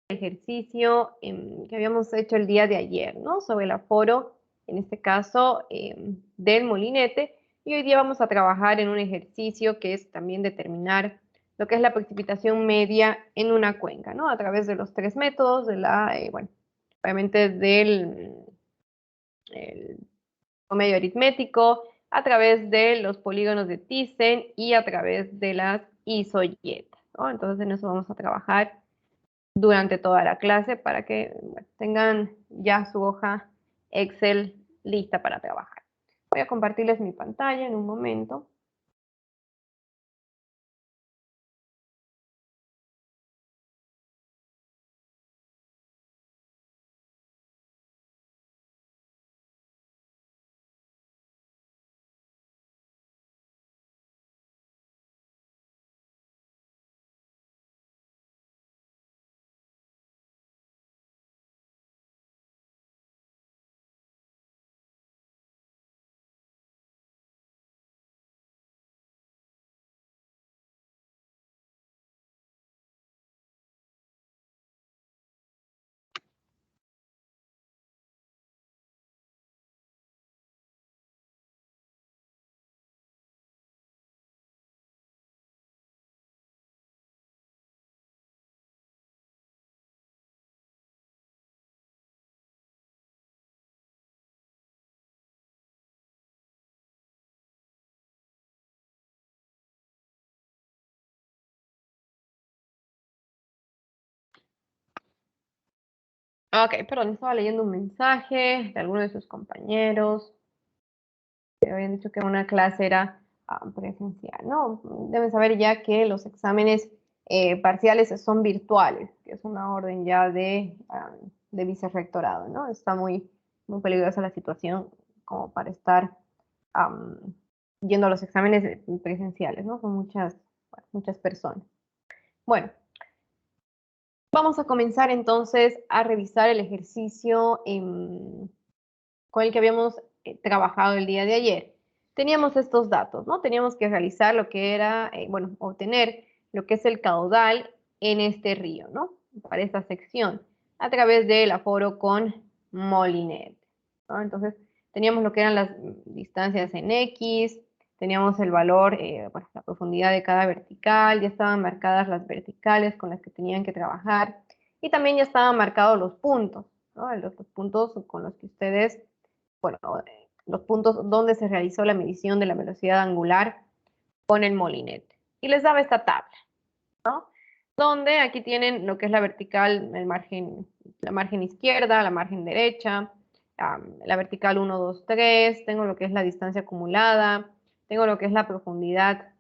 ejercicio que habíamos hecho el día de ayer, ¿no? Sobre el aforo, en este caso, del molinete. Y hoy día vamos a trabajar en un ejercicio que es también determinar lo que es la precipitación media en una cuenca, ¿no? A través de los tres métodos, de bueno, obviamente del promedio aritmético, a través de los polígonos de Thyssen y a través de las isoyetas, ¿no? Entonces en eso vamos a trabajar durante toda la clase para que bueno, tengan ya su hoja Excel lista para trabajar. Voy a compartirles mi pantalla en un momento. Ok, perdón, estaba leyendo un mensaje de alguno de sus compañeros que habían dicho que una clase era presencial, ¿no? Deben saber ya que los exámenes parciales son virtuales, que es una orden ya de vicerrectorado, ¿no? Está muy, muy peligrosa la situación como para estar yendo a los exámenes presenciales, ¿no? Son muchas personas. Bueno, vamos a comenzar entonces a revisar el ejercicio con el que habíamos trabajado el día de ayer. Teníamos estos datos, ¿no? Teníamos que realizar lo que era, bueno, obtener lo que es el caudal en este río, ¿no? Para esta sección, a través del aforo con molinete, ¿no? Entonces, teníamos lo que eran las distancias en X, teníamos el valor, bueno, la profundidad de cada vertical, ya estaban marcadas las verticales con las que tenían que trabajar, y también ya estaban marcados los puntos, ¿no? Los puntos con los que ustedes, bueno, los puntos donde se realizó la medición de la velocidad angular con el molinete. Y les daba esta tabla, ¿no? Donde aquí tienen lo que es la vertical, la margen izquierda, la margen derecha, la vertical 1, 2, 3, tengo lo que es la distancia acumulada, tengo lo que es la profundidad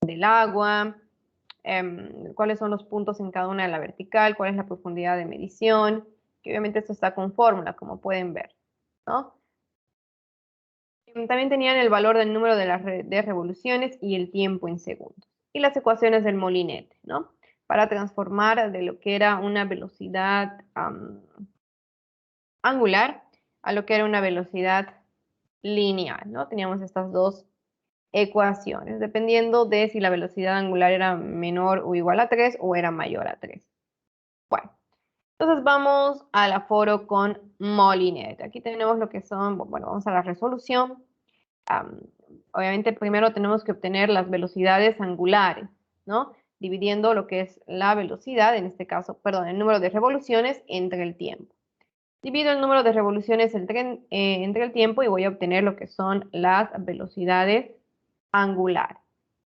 del agua, cuáles son los puntos en cada una de la vertical, cuál es la profundidad de medición, que obviamente esto está con fórmula, como pueden ver, ¿no? También tenían el valor del número de revoluciones y el tiempo en segundos. Y las ecuaciones del molinete, ¿no? Para transformar de lo que era una velocidad angular a lo que era una velocidad lineal, ¿no? Teníamos estas dos ecuaciones, dependiendo de si la velocidad angular era menor o igual a 3 o era mayor a 3. Bueno, entonces vamos al aforo con molinete. Aquí tenemos lo que son, bueno, vamos a la resolución. Obviamente primero tenemos que obtener las velocidades angulares, ¿no? Dividiendo lo que es la velocidad, en este caso, perdón, el número de revoluciones entre el tiempo. Divido el número de revoluciones entre el tiempo y voy a obtener lo que son las velocidades angulares,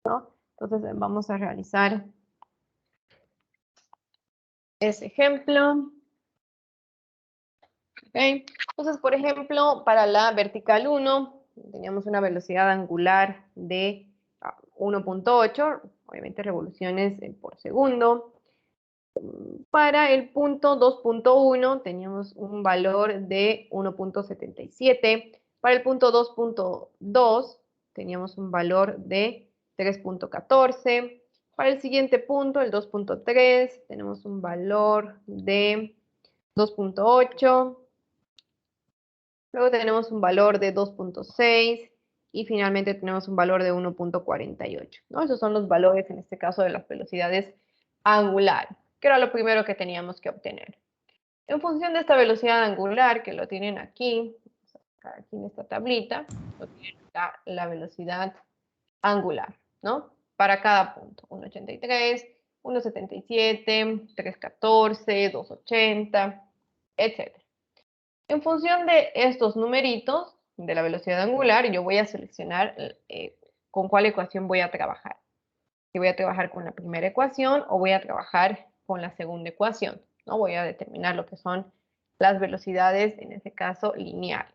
¿no? Entonces vamos a realizar ese ejemplo. Okay. Entonces, por ejemplo, para la vertical 1, teníamos una velocidad angular de 1.8, obviamente revoluciones por segundo. Para el punto 2.1 teníamos un valor de 1.77. Para el punto 2.2 teníamos un valor de 3.14. Para el siguiente punto, el 2.3, tenemos un valor de 2.8. Luego tenemos un valor de 2.6 y finalmente tenemos un valor de 1.48, ¿no? Esos son los valores, en este caso, de las velocidades angulares. que era lo primero que teníamos que obtener. En función de esta velocidad angular, que lo tienen aquí en esta tablita, lo tienen acá la velocidad angular, ¿no? Para cada punto, 1,83, 1,77, 3,14, 2,80, etc. En función de estos numeritos de la velocidad angular, yo voy a seleccionar con cuál ecuación voy a trabajar. Si voy a trabajar con la primera ecuación o voy a trabajar con la segunda ecuación, ¿no? Voy a determinar lo que son las velocidades, en este caso, lineales.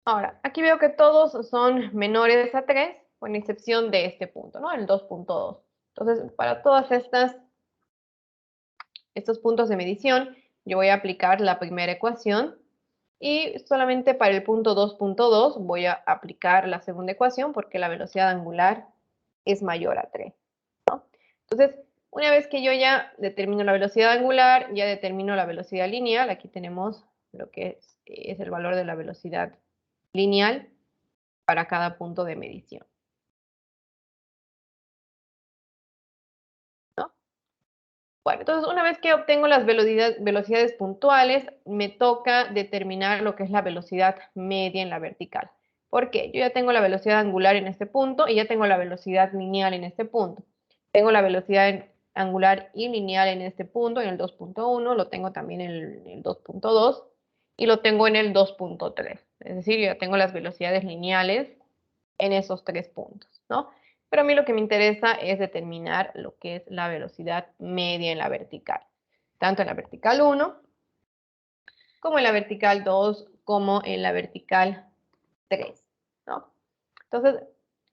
Ahora, aquí veo que todos son menores a 3, con excepción de este punto, ¿no? El 2,2. Entonces, para todas estos puntos de medición, yo voy a aplicar la primera ecuación y solamente para el punto 2,2 voy a aplicar la segunda ecuación porque la velocidad angular es mayor a 3, ¿no? Entonces, una vez que yo ya determino la velocidad angular, ya determino la velocidad lineal, aquí tenemos lo que es el valor de la velocidad lineal para cada punto de medición, ¿no? Bueno, entonces una vez que obtengo las velocidades puntuales, me toca determinar lo que es la velocidad media en la vertical. ¿Por qué? Yo ya tengo la velocidad angular en este punto y ya tengo la velocidad lineal en este punto. Tengo la velocidad angular y lineal en este punto, en el 2,1, lo tengo también en el 2,2 y lo tengo en el 2,3. Es decir, yo ya tengo las velocidades lineales en esos tres puntos, ¿no? Pero a mí lo que me interesa es determinar lo que es la velocidad media en la vertical, tanto en la vertical 1, como en la vertical 2, como en la vertical 3, ¿no? Entonces,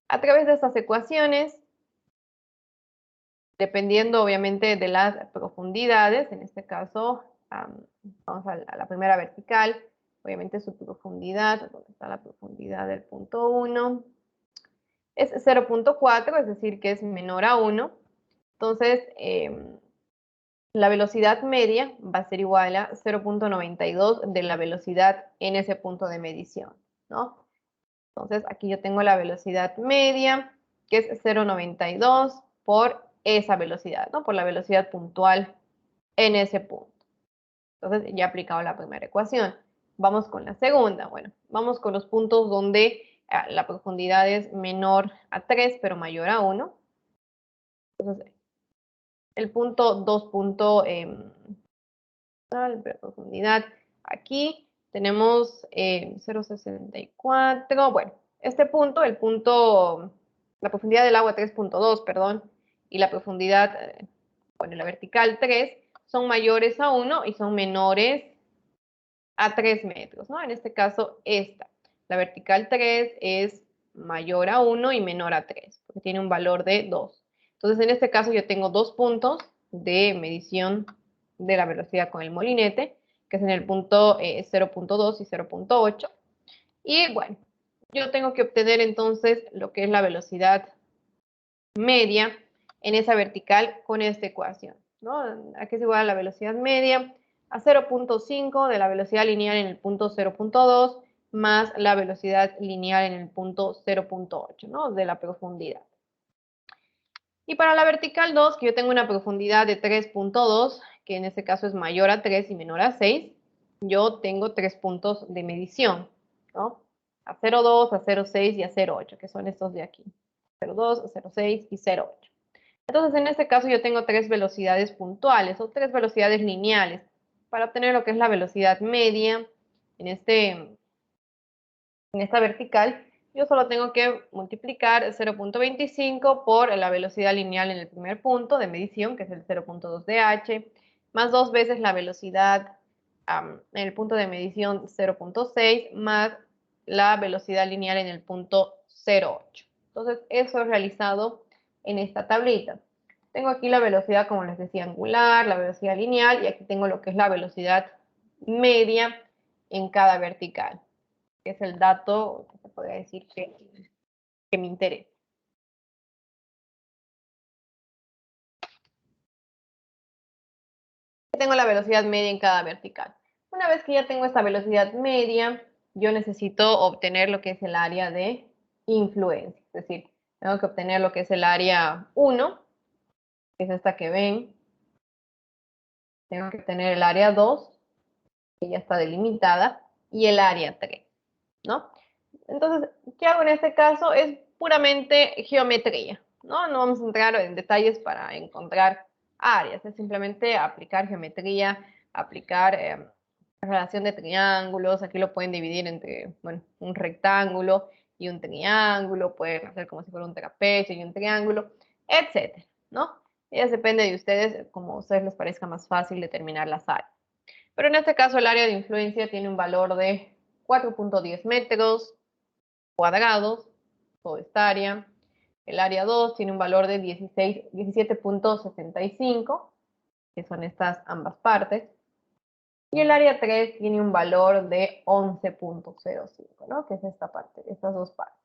a través de estas ecuaciones, dependiendo obviamente de las profundidades, en este caso, vamos a la primera vertical, obviamente su profundidad, ¿dónde está la profundidad del punto 1? Es 0,4, es decir, que es menor a 1. Entonces, la velocidad media va a ser igual a 0,92 de la velocidad en ese punto de medición, ¿no? Entonces, aquí yo tengo la velocidad media, que es 0,92 por esa velocidad, ¿no? Por la velocidad puntual en ese punto. Entonces, ya he aplicado la primera ecuación. Vamos con la segunda. Bueno, vamos con los puntos donde la profundidad es menor a 3, pero mayor a 1. Entonces, el punto 2. Profundidad. Aquí tenemos 0,64. Bueno, este punto, la profundidad del agua 3,2, perdón, y la profundidad, bueno, la vertical 3, son mayores a 1 y son menores a 3 metros, ¿no? En este caso, esta. La vertical 3 es mayor a 1 y menor a 3, porque tiene un valor de 2. Entonces, en este caso, yo tengo dos puntos de medición de la velocidad con el molinete, que es en el punto 0,2 y 0,8. Y bueno, yo tengo que obtener entonces lo que es la velocidad media en esa vertical con esta ecuación, ¿no? Aquí es igual a la velocidad media a 0,5 de la velocidad lineal en el punto 0,2 más la velocidad lineal en el punto 0,8, ¿no? De la profundidad. Y para la vertical 2, que yo tengo una profundidad de 3,2, que en este caso es mayor a 3 y menor a 6, yo tengo tres puntos de medición, ¿no? A 0,2, a 0,6 y a 0,8, que son estos de aquí. 0,2, 0,6 y 0,8. Entonces, en este caso yo tengo tres velocidades puntuales o tres velocidades lineales para obtener lo que es la velocidad media en esta vertical. Yo solo tengo que multiplicar 0,25 por la velocidad lineal en el primer punto de medición, que es el 0,2 de h, más dos veces la velocidad en el punto de medición 0,6, más la velocidad lineal en el punto 0,8. Entonces, eso es realizado en esta tablita. Tengo aquí la velocidad, como les decía, angular, la velocidad lineal, y aquí tengo lo que es la velocidad media en cada vertical, que es el dato que se podría decir que me interesa. Tengo la velocidad media en cada vertical. Una vez que ya tengo esta velocidad media, yo necesito obtener lo que es el área de influencia. Es decir, tengo que obtener lo que es el área 1, que es esta que ven, tengo que tener el área 2, que ya está delimitada, y el área 3, ¿no? Entonces, ¿qué hago en este caso? Es puramente geometría, ¿no? No vamos a entrar en detalles para encontrar áreas, es simplemente aplicar geometría, aplicar relación de triángulos. Aquí lo pueden dividir entre, bueno, un rectángulo y un triángulo, pueden hacer como si fuera un trapecio y un triángulo, etcétera, ¿no? Ya depende de ustedes, como a ustedes les parezca más fácil determinar las áreas. Pero en este caso el área de influencia tiene un valor de 4.10 metros cuadrados, toda esta área. El área 2 tiene un valor de 17.65, que son estas ambas partes. Y el área 3 tiene un valor de 11.05, ¿no? Que es esta parte, estas dos partes.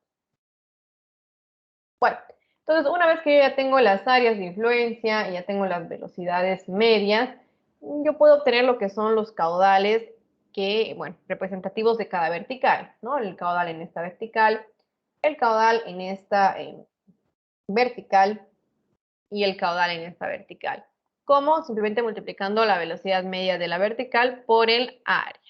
Bueno, entonces una vez que yo ya tengo las áreas de influencia y ya tengo las velocidades medias, yo puedo obtener lo que son los caudales que, bueno, representativos de cada vertical, ¿no? El caudal en esta vertical, el caudal en esta vertical y el caudal en esta vertical. ¿Cómo? Simplemente multiplicando la velocidad media de la vertical por el área.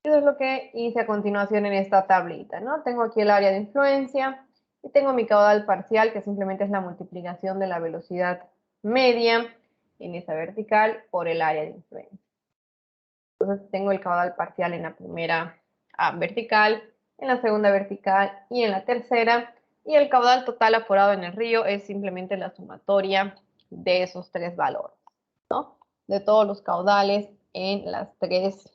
Eso es lo que hice a continuación en esta tablita, ¿no? Tengo aquí el área de influencia y tengo mi caudal parcial, que simplemente es la multiplicación de la velocidad media en esa vertical por el área de influencia. Entonces tengo el caudal parcial en la primera vertical, en la segunda vertical y en la tercera. Y el caudal total aforado en el río es simplemente la sumatoria de esos tres valores, ¿no? De todos los caudales en las tres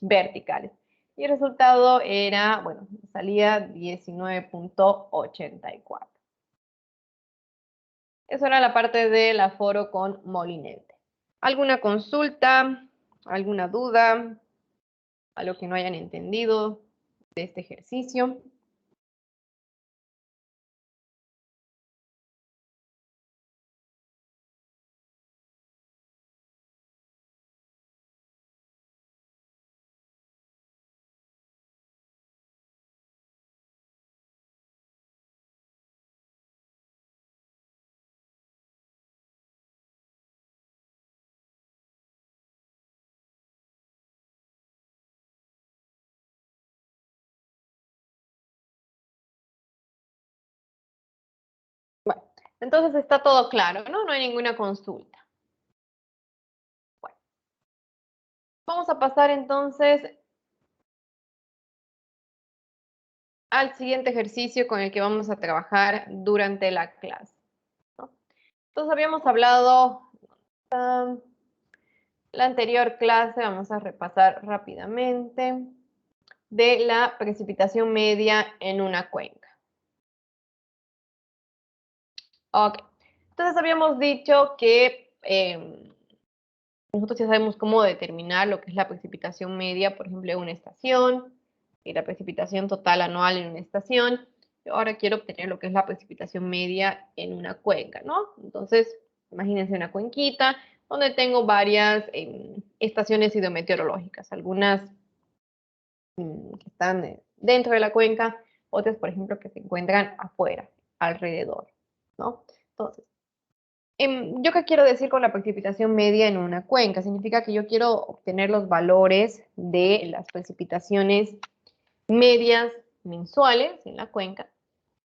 verticales. Y el resultado era, bueno, salía 19.84. Eso era la parte del aforo con molinete. ¿Alguna consulta? ¿Alguna duda? ¿Algo que no hayan entendido de este ejercicio? Bueno, entonces está todo claro, ¿no? No hay ninguna consulta. Bueno, vamos a pasar entonces al siguiente ejercicio con el que vamos a trabajar durante la clase, ¿no? Entonces habíamos hablado la anterior clase, vamos a repasar rápidamente, de la precipitación media en una cuenca. Ok, entonces habíamos dicho que nosotros ya sabemos cómo determinar lo que es la precipitación media, por ejemplo, en una estación, y la precipitación total anual en una estación. Yo ahora quiero obtener lo que es la precipitación media en una cuenca, ¿no? Entonces, imagínense una cuenquita donde tengo varias estaciones hidrometeorológicas, algunas que están dentro de la cuenca, otras, por ejemplo, que se encuentran afuera, alrededor, ¿no? Entonces, ¿yo qué quiero decir con la precipitación media en una cuenca? Significa que yo quiero obtener los valores de las precipitaciones medias mensuales en la cuenca,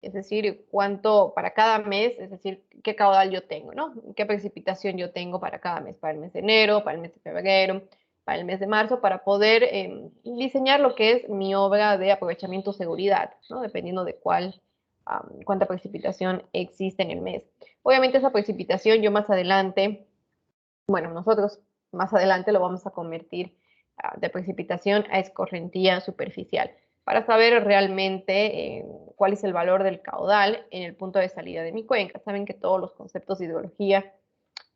es decir, cuánto para cada mes, es decir, qué caudal yo tengo, ¿no? Qué precipitación yo tengo para cada mes, para el mes de enero, para el mes de febrero, para el mes de marzo, para poder diseñar lo que es mi obra de aprovechamiento seguridad, ¿no? Dependiendo de cuánta precipitación existe en el mes. Obviamente esa precipitación yo más adelante, bueno, nosotros más adelante lo vamos a convertir de precipitación a escorrentía superficial para saber realmente cuál es el valor del caudal en el punto de salida de mi cuenca. Saben que todos los conceptos de hidrología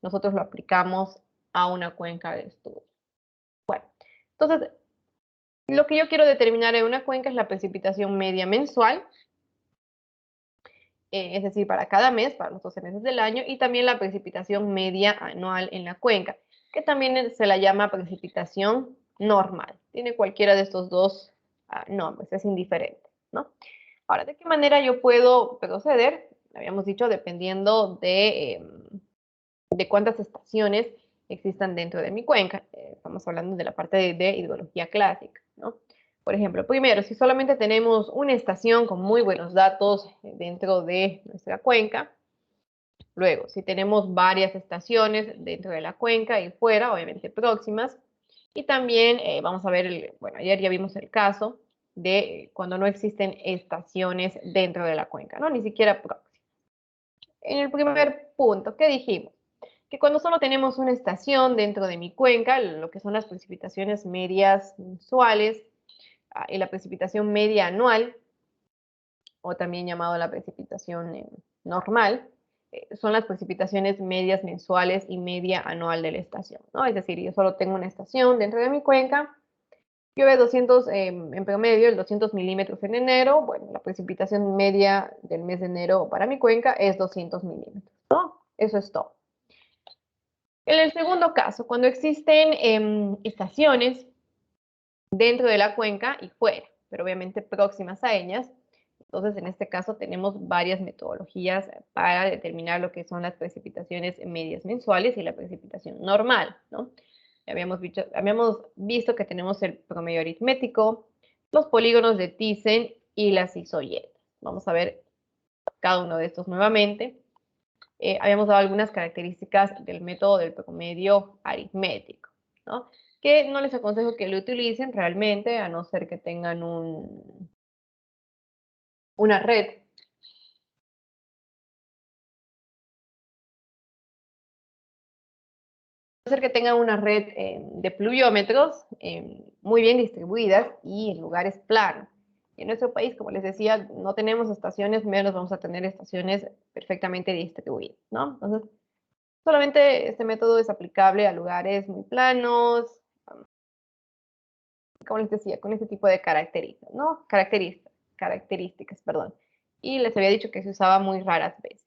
nosotros lo aplicamos a una cuenca de estudio. Bueno, entonces lo que yo quiero determinar en una cuenca es la precipitación media mensual, es decir, para cada mes, para los 12 meses del año, y también la precipitación media anual en la cuenca, que también se la llama precipitación normal. Tiene cualquiera de estos dos nombres, es indiferente, ¿no? Ahora, ¿de qué manera yo puedo proceder? Habíamos dicho, dependiendo de cuántas estaciones existan dentro de mi cuenca. Estamos hablando de la parte de hidrología clásica, ¿no? Por ejemplo, primero, si solamente tenemos una estación con muy buenos datos dentro de nuestra cuenca, luego, si tenemos varias estaciones dentro de la cuenca y fuera, obviamente próximas, y también vamos a ver, bueno, ayer ya vimos el caso de cuando no existen estaciones dentro de la cuenca, ¿no? Ni siquiera próximas. En el primer punto, ¿qué dijimos? Que cuando solo tenemos una estación dentro de mi cuenca, lo que son las precipitaciones medias mensuales y la precipitación media anual, o también llamado la precipitación normal, son las precipitaciones medias mensuales y media anual de la estación, ¿no? Es decir, yo solo tengo una estación dentro de mi cuenca, llueve 200, en promedio, el 200 milímetros en enero, bueno, la precipitación media del mes de enero para mi cuenca es 200 milímetros, ¿no? Eso es todo. En el segundo caso, cuando existen estaciones dentro de la cuenca y fuera, pero obviamente próximas a ellas, entonces en este caso tenemos varias metodologías para determinar lo que son las precipitaciones medias mensuales y la precipitación normal, ¿no? Habíamos visto que tenemos el promedio aritmético, los polígonos de Thyssen y las isoyetas. Vamos a ver cada uno de estos nuevamente. Habíamos dado algunas características del método del promedio aritmético, ¿no? Que no les aconsejo que lo utilicen realmente, a no ser que tengan una red ser que tengan una red de pluviómetros muy bien distribuidas y en lugares planos. Y en nuestro país, como les decía, no tenemos estaciones, menos vamos a tener estaciones perfectamente distribuidas, ¿no? Entonces, solamente este método es aplicable a lugares muy planos, como les decía, con este tipo de características, ¿no? Características, perdón. Y les había dicho que se usaba muy raras veces.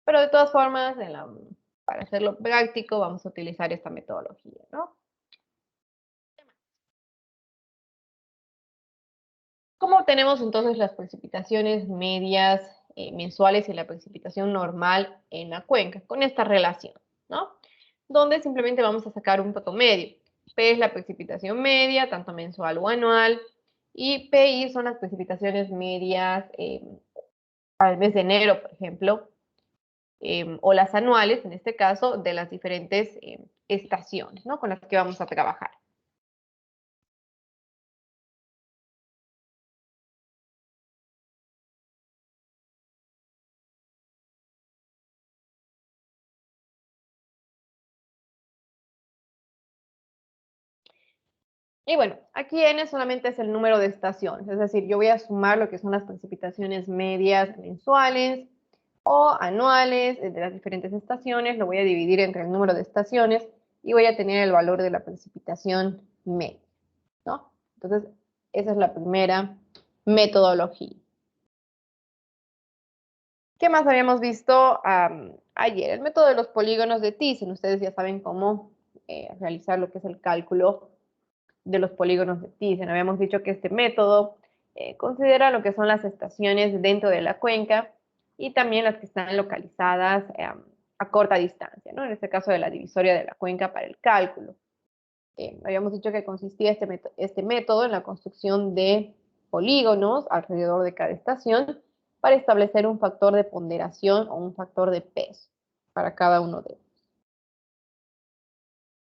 Pero de todas formas, para hacerlo práctico, vamos a utilizar esta metodología, ¿no? ¿Cómo obtenemos entonces las precipitaciones medias mensuales y la precipitación normal en la cuenca? Con esta relación, ¿no? Donde simplemente vamos a sacar un promedio. P es la precipitación media, tanto mensual o anual, y PI son las precipitaciones medias al mes de enero, por ejemplo, o las anuales, en este caso, de las diferentes estaciones, ¿no? Con las que vamos a trabajar. Y bueno, aquí n solamente es el número de estaciones, es decir, yo voy a sumar lo que son las precipitaciones medias mensuales o anuales de las diferentes estaciones, lo voy a dividir entre el número de estaciones y voy a tener el valor de la precipitación media, ¿no? Entonces, esa es la primera metodología. ¿Qué más habíamos visto ayer? El método de los polígonos de Thyssen. Ustedes ya saben cómo realizar lo que es el cálculo de los polígonos de Thyssen. Habíamos dicho que este método considera lo que son las estaciones dentro de la cuenca y también las que están localizadas a corta distancia, ¿no? En este caso de la divisoria de la cuenca para el cálculo. Habíamos dicho que consistía este método en la construcción de polígonos alrededor de cada estación para establecer un factor de ponderación o un factor de peso para cada uno de ellos.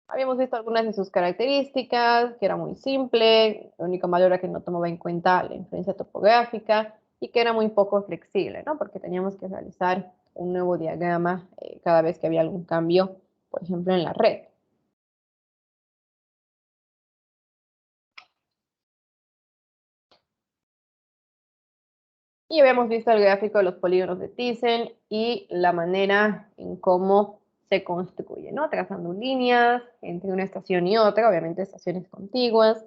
Habíamos visto algunas de sus características, que era muy simple, la única malo era que no tomaba en cuenta la influencia topográfica y que era muy poco flexible, ¿no? Porque teníamos que realizar un nuevo diagrama cada vez que había algún cambio, por ejemplo, en la red. Y habíamos visto el gráfico de los polígonos de Thyssen y la manera en cómo se construye, ¿no? Trazando líneas entre una estación y otra, obviamente estaciones contiguas,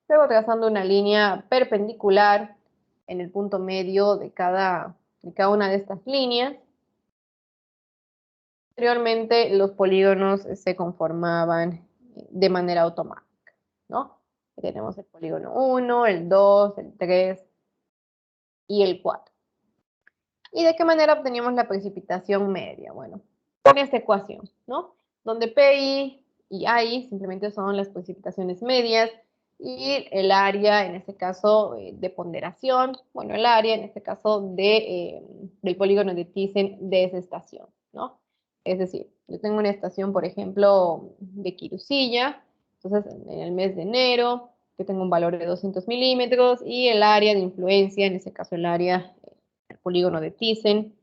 luego trazando una línea perpendicular en el punto medio de cada una de estas líneas. Anteriormente los polígonos se conformaban de manera automática, ¿no? Tenemos el polígono 1, el 2, el 3 y el 4. ¿Y de qué manera obteníamos la precipitación media? Bueno, con esta ecuación, ¿no? donde PI y AI simplemente son las precipitaciones medias y el área, en este caso, de ponderación, bueno, el área, en este caso, del polígono de Thyssen de esa estación, ¿no? Es decir, yo tengo una estación, por ejemplo, de Quirusilla, entonces en el mes de enero, que tengo un valor de 200 milímetros y el área de influencia, en este caso el área, el polígono de Thyssen,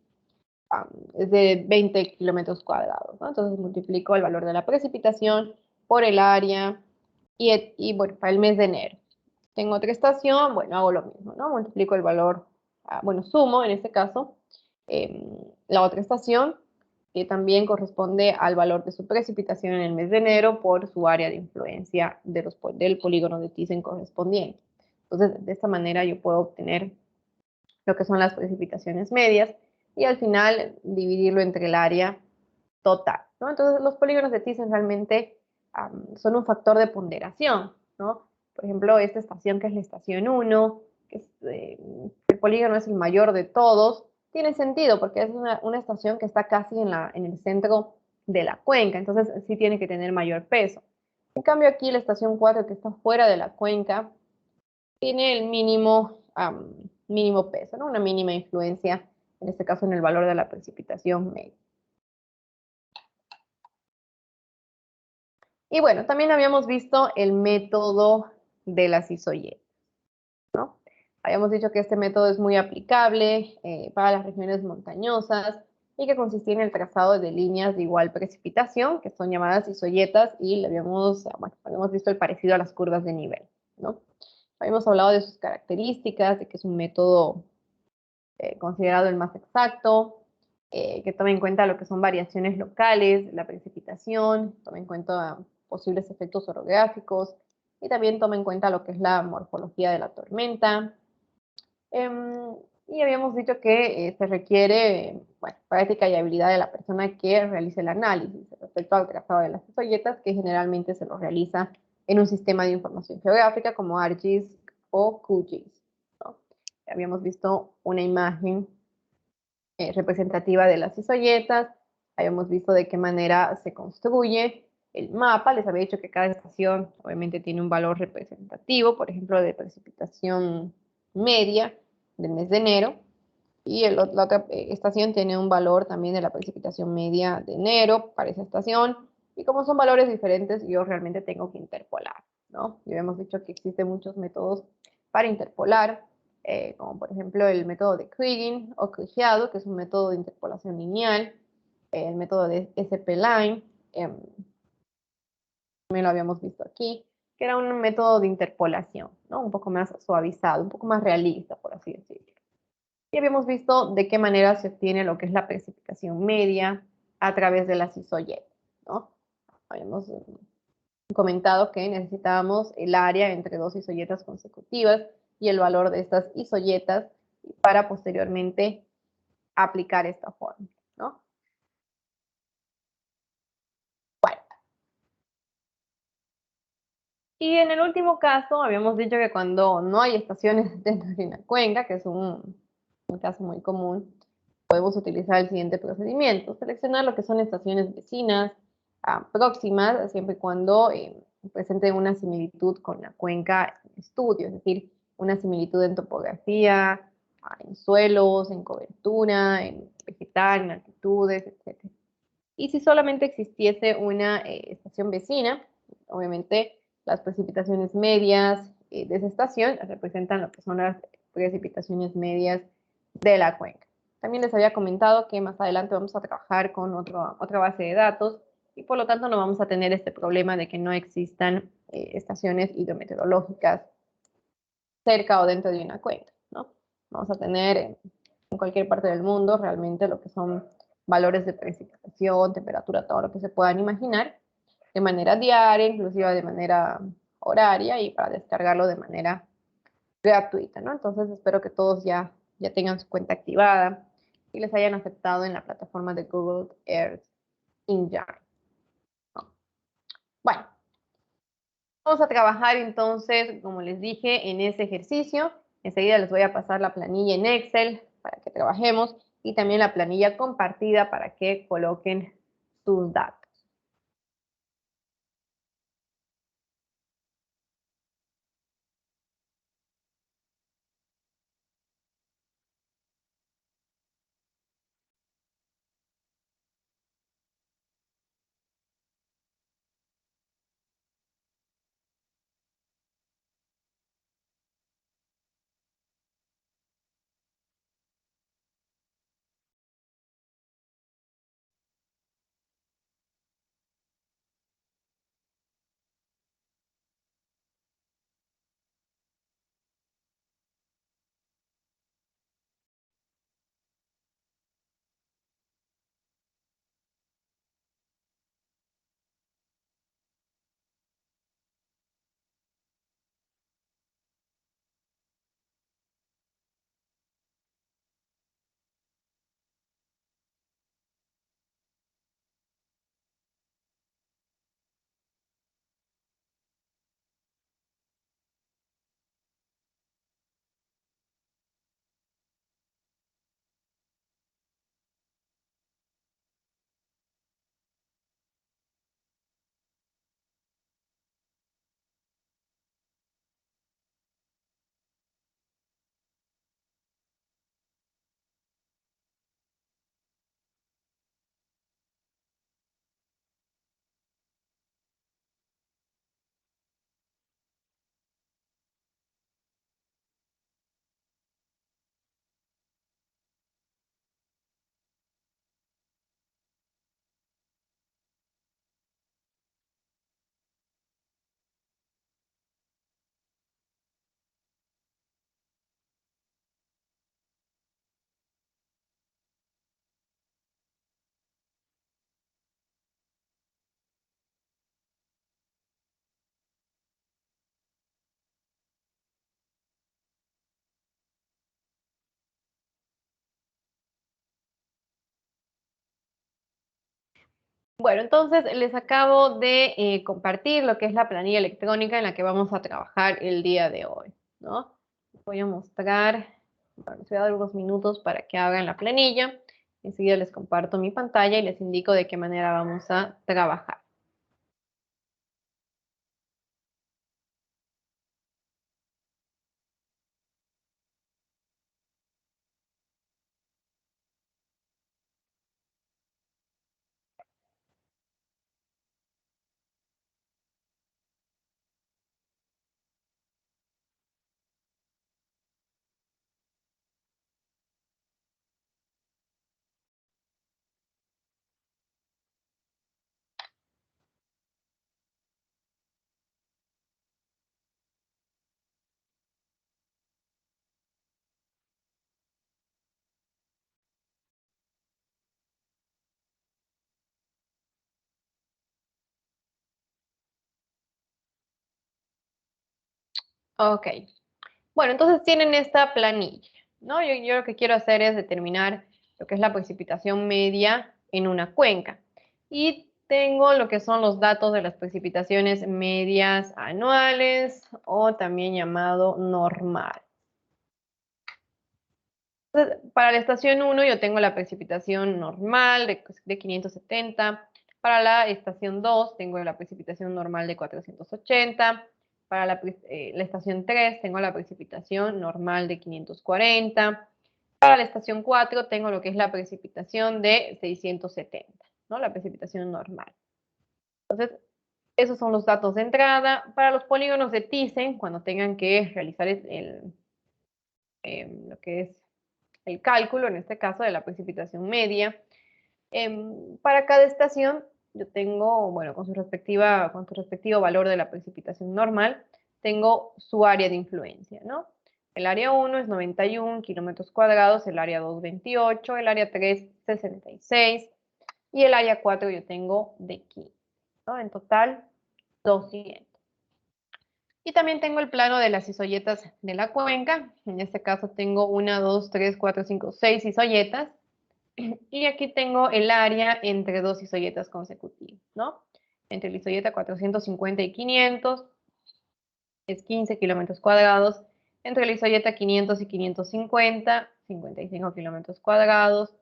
es de 20 kilómetros cuadrados, ¿no? Entonces multiplico el valor de la precipitación por el área y bueno, para el mes de enero. Tengo otra estación, bueno, hago lo mismo, ¿no? Multiplico el valor, bueno, sumo en este caso la otra estación, que también corresponde al valor de su precipitación en el mes de enero por su área de influencia del polígono de Thyssen correspondiente. Entonces, de esta manera yo puedo obtener lo que son las precipitaciones medias y al final dividirlo entre el área total, ¿no? Entonces, los polígonos de Thyssen realmente son un factor de ponderación, ¿no? Por ejemplo, esta estación que es la estación 1, que el polígono es el mayor de todos, tiene sentido porque es una estación que está casi en el centro de la cuenca, entonces sí tiene que tener mayor peso. En cambio aquí la estación 4 que está fuera de la cuenca tiene el mínimo peso, ¿no? Una mínima influencia, en este caso en el valor de la precipitación media. Y bueno, también habíamos visto el método de las isoyetas, ¿no? Habíamos dicho que este método es muy aplicable para las regiones montañosas y que consistía en el trazado de líneas de igual precipitación, que son llamadas isoyetas, y habíamos visto el parecido a las curvas de nivel, ¿no? Habíamos hablado de sus características, de que es un método considerado el más exacto, que tome en cuenta lo que son variaciones locales, la precipitación, tome en cuenta posibles efectos orográficos y también tome en cuenta lo que es la morfología de la tormenta. Y habíamos dicho que se requiere, bueno, práctica y habilidad de la persona que realice el análisis respecto al trazado de las isoyetas, que generalmente se lo realiza en un sistema de información geográfica como ArcGIS o QGIS, ¿no? Habíamos visto una imagen representativa de las isoyetas, habíamos visto de qué manera se construye el mapa, les había dicho que cada estación obviamente tiene un valor representativo, por ejemplo, de precipitación media del mes de enero, y la otra estación tiene un valor también de la precipitación media de enero para esa estación, y como son valores diferentes, yo realmente tengo que interpolar, ¿no? Y hemos dicho que existen muchos métodos para interpolar, como por ejemplo el método de Kriging o Krigeado, que es un método de interpolación lineal, el método de SP-Line, también lo habíamos visto aquí, que era un método de interpolación, ¿no? Un poco más suavizado, un poco más realista, por así decirlo. Y habíamos visto de qué manera se obtiene lo que es la precipitación media a través de las isoyetas, ¿no? Habíamos comentado que necesitábamos el área entre dos isoyetas consecutivas y el valor de estas isoyetas para posteriormente aplicar esta fórmula, ¿no? Bueno, y en el último caso habíamos dicho que cuando no hay estaciones dentro de una cuenca, que es un caso muy común, podemos utilizar el siguiente procedimiento: seleccionar lo que son estaciones vecinas, próximas, siempre y cuando presenten una similitud con la cuenca en estudio, es decir, una similitud en topografía, en suelos, en cobertura, en vegetal, en altitudes, etc. Y si solamente existiese una estación vecina, obviamente las precipitaciones medias de esa estación representan lo que son las precipitaciones medias de la cuenca. También les había comentado que más adelante vamos a trabajar con otra base de datos y por lo tanto no vamos a tener este problema de que no existan estaciones hidrometeorológicas cerca o dentro de una cuenca, ¿no? Vamos a tener en cualquier parte del mundo realmente lo que son valores de precipitación, temperatura, todo lo que se puedan imaginar, de manera diaria, inclusive de manera horaria y para descargarlo de manera gratuita, ¿no? Entonces espero que todos ya tengan su cuenta activada y les hayan aceptado en la plataforma de Google Earth Engine, ¿no? Bueno, vamos a trabajar entonces, como les dije, en ese ejercicio. Enseguida les voy a pasar la planilla en Excel para que trabajemos y también la planilla compartida para que coloquen sus datos. Bueno, entonces les acabo de compartir lo que es la planilla electrónica en la que vamos a trabajar el día de hoy, ¿no? Voy a mostrar, bueno, les voy a dar unos minutos para que hagan la planilla. Enseguida les comparto mi pantalla y les indico de qué manera vamos a trabajar. Ok. Bueno, entonces tienen esta planilla, ¿no? Yo lo que quiero hacer es determinar lo que es la precipitación media en una cuenca. Y tengo lo que son los datos de las precipitaciones medias anuales o también llamado normal. Entonces, para la estación 1 yo tengo la precipitación normal de 570. Para la estación 2 tengo la precipitación normal de 480. Para la estación 3 tengo la precipitación normal de 540. Para la estación 4 tengo lo que es la precipitación de 670, ¿no? La precipitación normal. Entonces, esos son los datos de entrada. Para los polígonos de Thyssen, cuando tengan que realizar lo que es el cálculo, en este caso, de la precipitación media. Para cada estación, yo tengo, bueno, con su respectivo valor de la precipitación normal, tengo su área de influencia, ¿no? El área 1 es 91 kilómetros cuadrados, el área 2, 28, el área 3, 66, y el área 4 yo tengo de 15, ¿no? En total, 200. Y también tengo el plano de las isoyetas de la cuenca. En este caso tengo 1, 2, 3, 4, 5, 6 isoyetas. Y aquí tengo el área entre dos isoyetas consecutivas, ¿no? Entre la isoyeta 450 y 500 es 15 kilómetros cuadrados. Entre la isoyeta 500 y 550, 55 kilómetros cuadrados.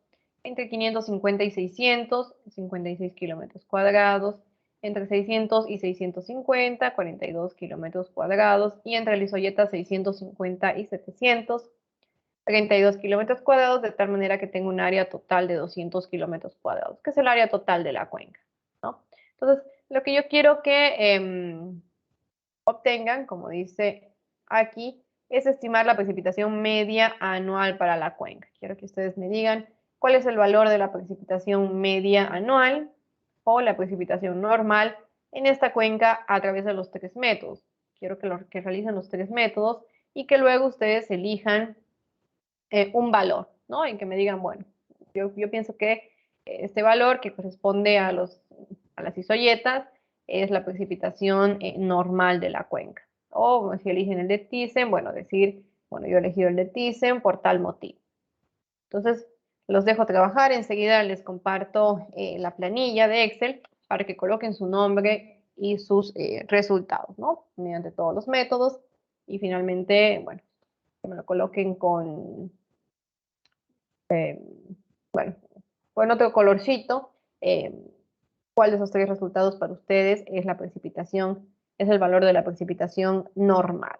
Entre 550 y 600, 56 kilómetros cuadrados. Entre 600 y 650, 42 kilómetros cuadrados. Y entre la isoyeta 650 y 700, 32 kilómetros cuadrados, de tal manera que tengo un área total de 200 kilómetros cuadrados, que es el área total de la cuenca, ¿no? Entonces, lo que yo quiero que obtengan, como dice aquí, es estimar la precipitación media anual para la cuenca. Quiero que ustedes me digan cuál es el valor de la precipitación media anual o la precipitación normal en esta cuenca a través de los tres métodos. Quiero que realicen los tres métodos y que luego ustedes elijan un valor, ¿no? En que me digan, bueno, yo pienso que este valor que corresponde a las isoyetas es la precipitación normal de la cuenca. O si eligen el de Thyssen, bueno, decir, bueno, yo he elegido el de Thyssen por tal motivo. Entonces, los dejo trabajar. Enseguida les comparto la planilla de Excel para que coloquen su nombre y sus resultados, ¿no? Mediante todos los métodos. Y finalmente, bueno, que me lo coloquen eh, bueno, con otro colorcito, cuál de esos tres resultados para ustedes es la precipitación, es el valor de la precipitación normal.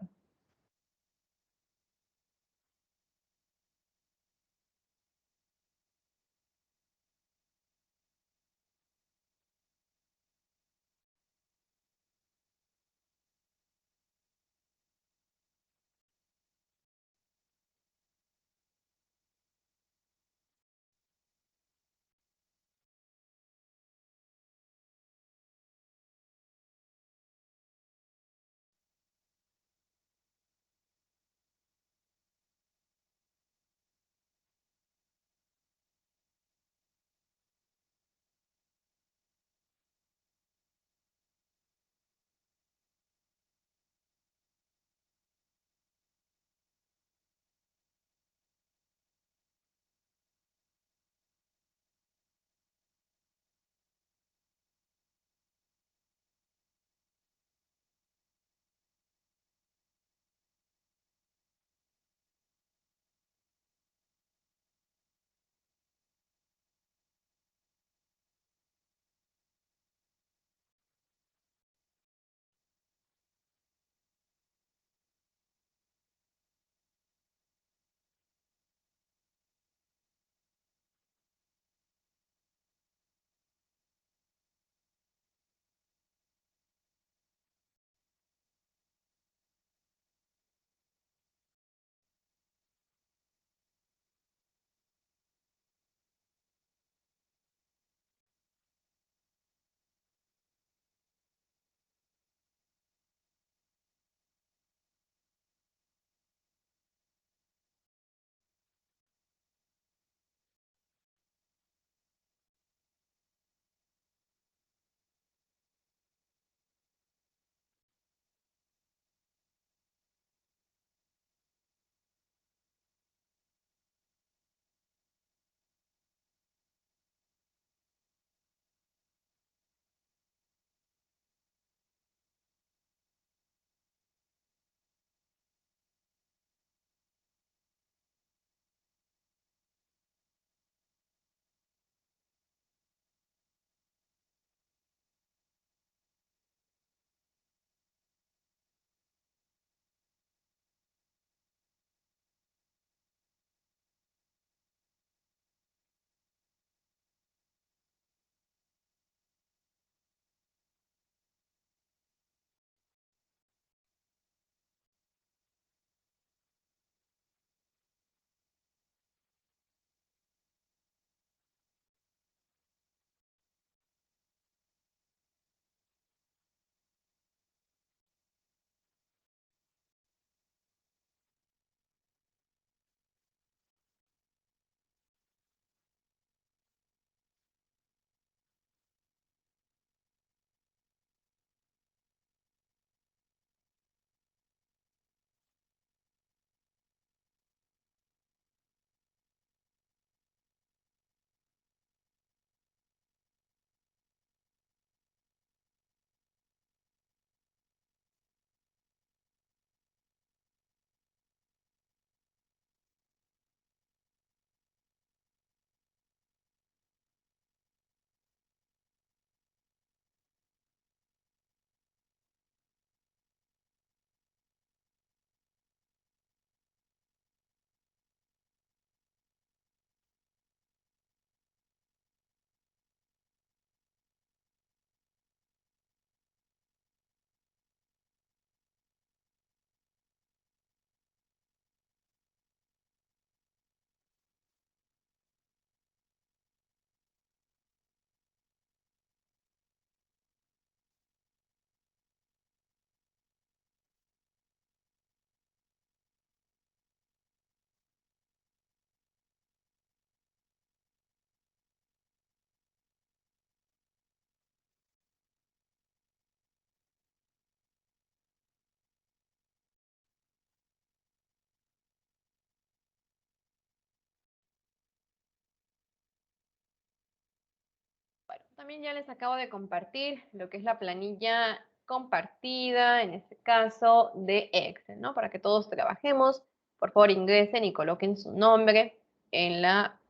También ya les acabo de compartir lo que es la planilla compartida, en este caso de Excel, ¿no? Para que todos trabajemos. Por favor, ingresen y coloquen su nombre en la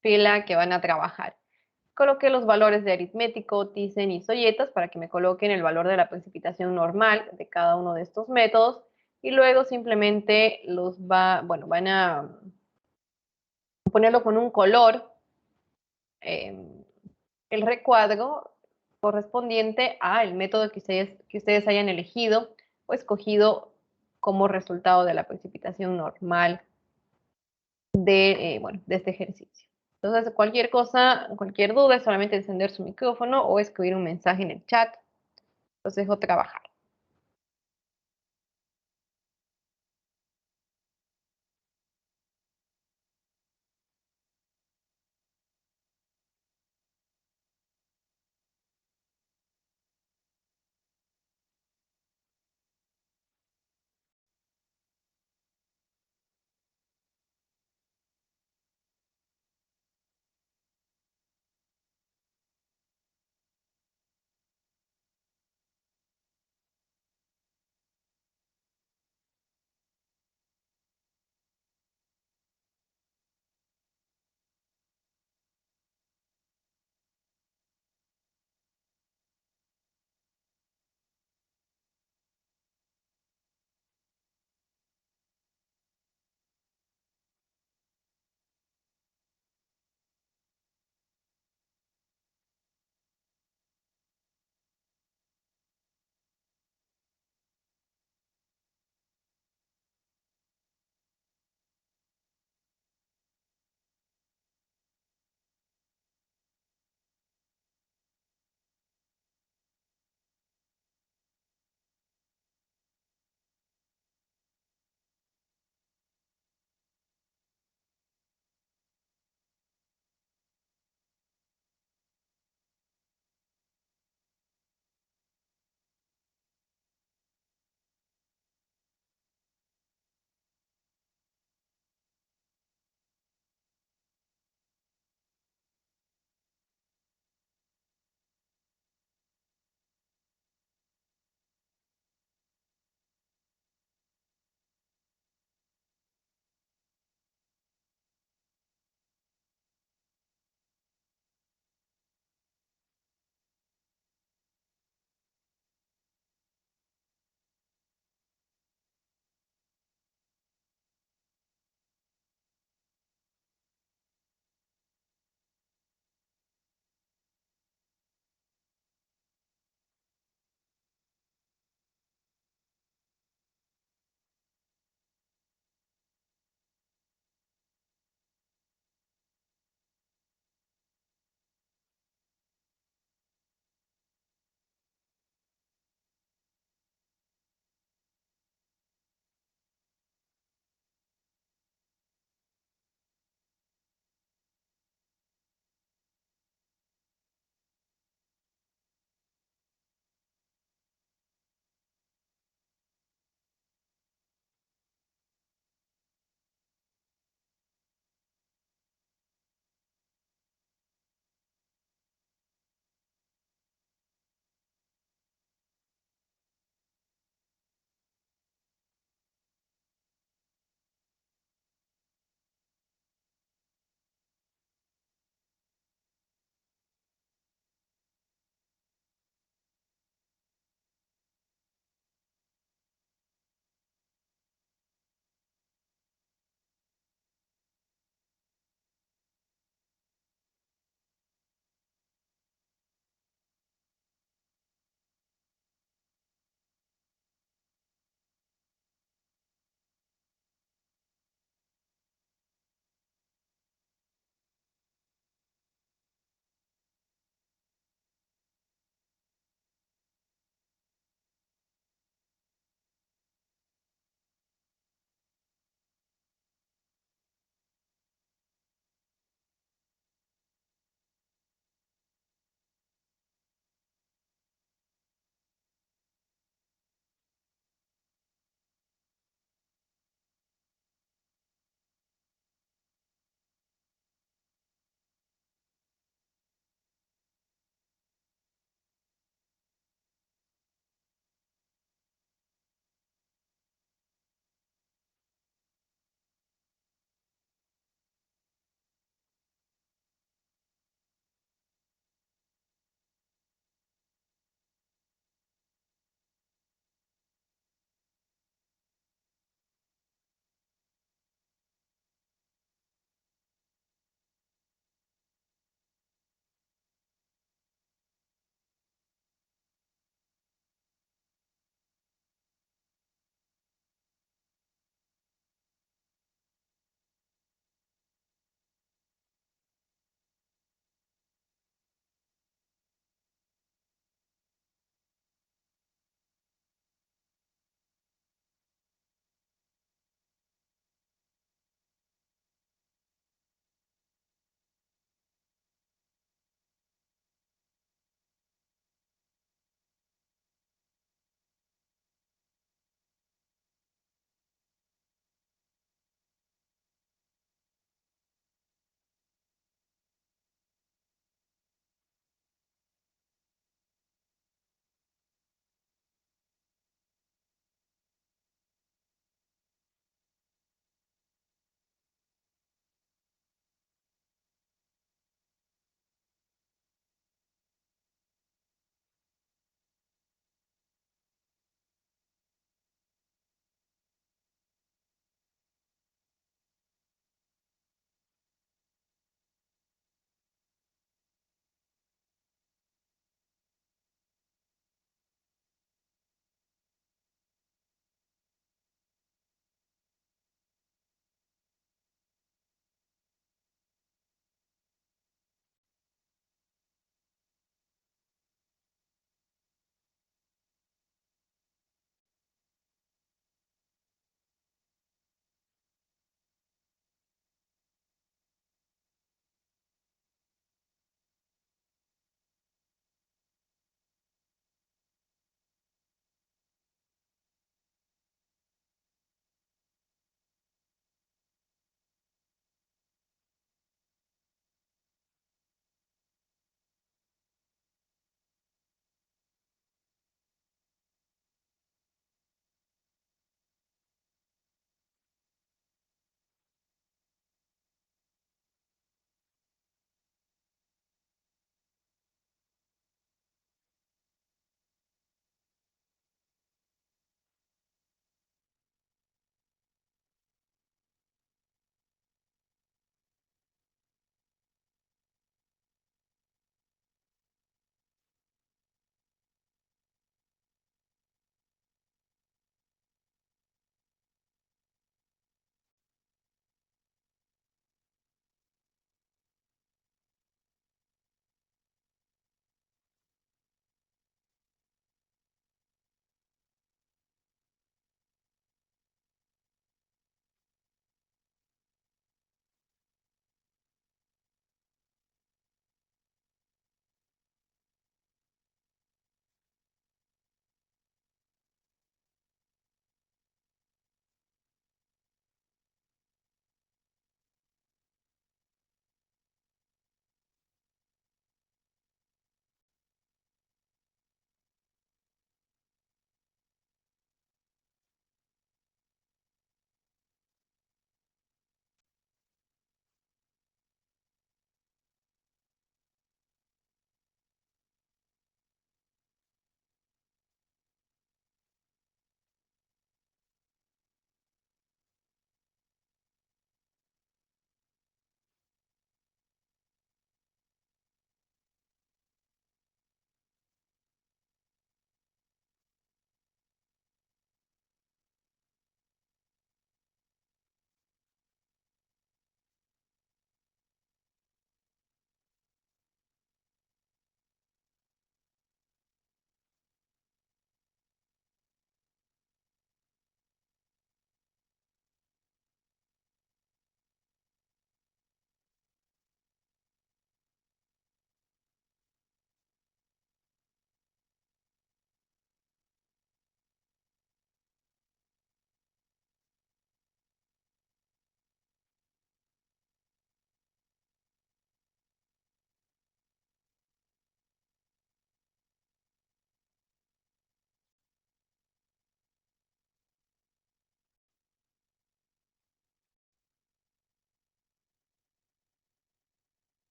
fila que van a trabajar. Coloqué los valores de aritmético, Thyssen y Soyetas para que me coloquen el valor de la precipitación normal de cada uno de estos métodos y luego simplemente van a ponerlo con un color, el recuadro correspondiente al método que ustedes hayan elegido o escogido como resultado de la precipitación normal de este ejercicio. Entonces, cualquier cosa, cualquier duda, es solamente encender su micrófono o escribir un mensaje en el chat. Los dejo trabajar.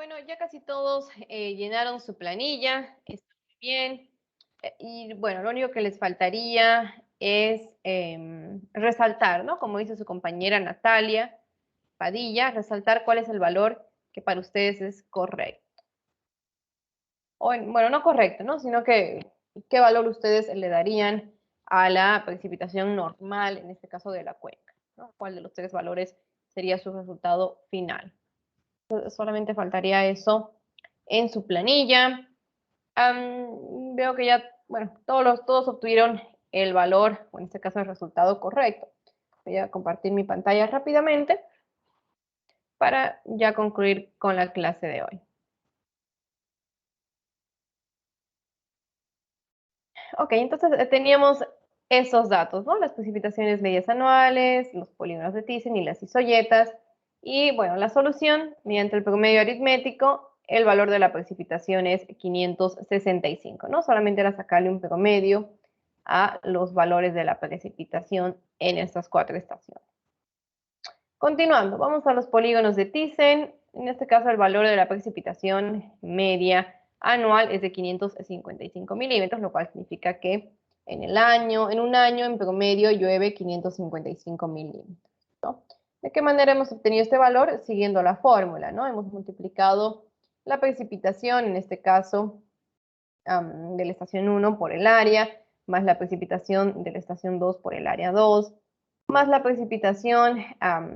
Bueno, ya casi todos llenaron su planilla, está muy bien. Y bueno, lo único que les faltaría es resaltar, ¿no? Como dice su compañera Natalia Padilla, resaltar cuál es el valor que para ustedes es correcto. Bueno, no correcto, ¿no? Sino que qué valor ustedes le darían a la precipitación normal, en este caso de la cuenca, ¿no? ¿Cuál de los tres valores sería su resultado final? Solamente faltaría eso en su planilla. Veo que ya, bueno, todos obtuvieron el valor, o en este caso el resultado correcto. Voy a compartir mi pantalla rápidamente para ya concluir con la clase de hoy. Ok, entonces teníamos esos datos, ¿no? Las precipitaciones medias anuales, los polígonos de Thyssen y las isoyetas. Y bueno, la solución, mediante el promedio aritmético, el valor de la precipitación es 565, ¿no? Solamente era sacarle un promedio a los valores de la precipitación en estas cuatro estaciones. Continuando, vamos a los polígonos de Thyssen. En este caso, el valor de la precipitación media anual es de 555 milímetros, lo cual significa que en un año en promedio llueve 555 milímetros, ¿no? ¿De qué manera hemos obtenido este valor? Siguiendo la fórmula, ¿no? Hemos multiplicado la precipitación, en este caso, de la estación 1 por el área, más la precipitación de la estación 2 por el área 2, más la precipitación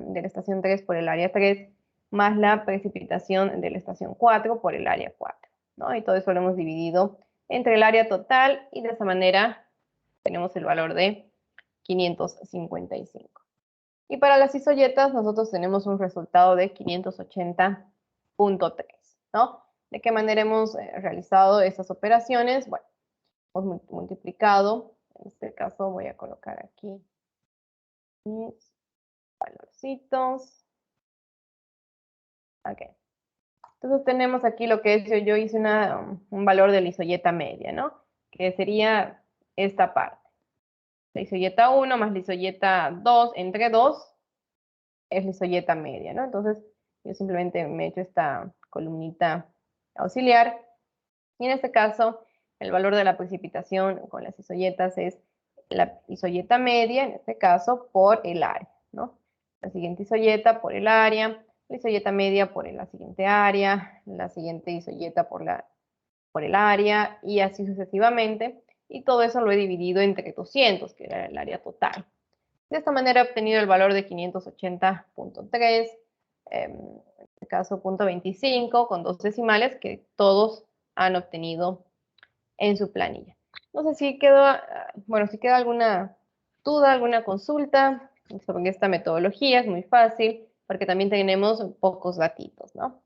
de la estación 3 por el área 3, más la precipitación de la estación 4 por el área 4, ¿no? Y todo eso lo hemos dividido entre el área total y de esa manera tenemos el valor de 555. Y para las isoyetas nosotros tenemos un resultado de 580.3, ¿no? ¿De qué manera hemos realizado estas operaciones? Bueno, hemos multiplicado, en este caso voy a colocar aquí mis valorcitos. Ok. Entonces tenemos aquí lo que es, yo hice un valor de la isoyeta media, ¿no? Que sería esta parte. La isoyeta 1 más la isoyeta 2 entre 2 es la isoyeta media, ¿no? Entonces yo simplemente me he hecho esta columnita auxiliar. Y en este caso, el valor de la precipitación con las isoyetas es la isoyeta media, en este caso, por el área, ¿no? La siguiente isoyeta por el área, la isoyeta media por la siguiente área, la siguiente isoyeta por el área, y así sucesivamente. Y todo eso lo he dividido entre 200, que era el área total. De esta manera he obtenido el valor de 580.3, en este caso 0.25, con 2 decimales, que todos han obtenido en su planilla. No sé si si queda alguna duda, alguna consulta sobre esta metodología. Es muy fácil porque también tenemos pocos datitos, ¿no?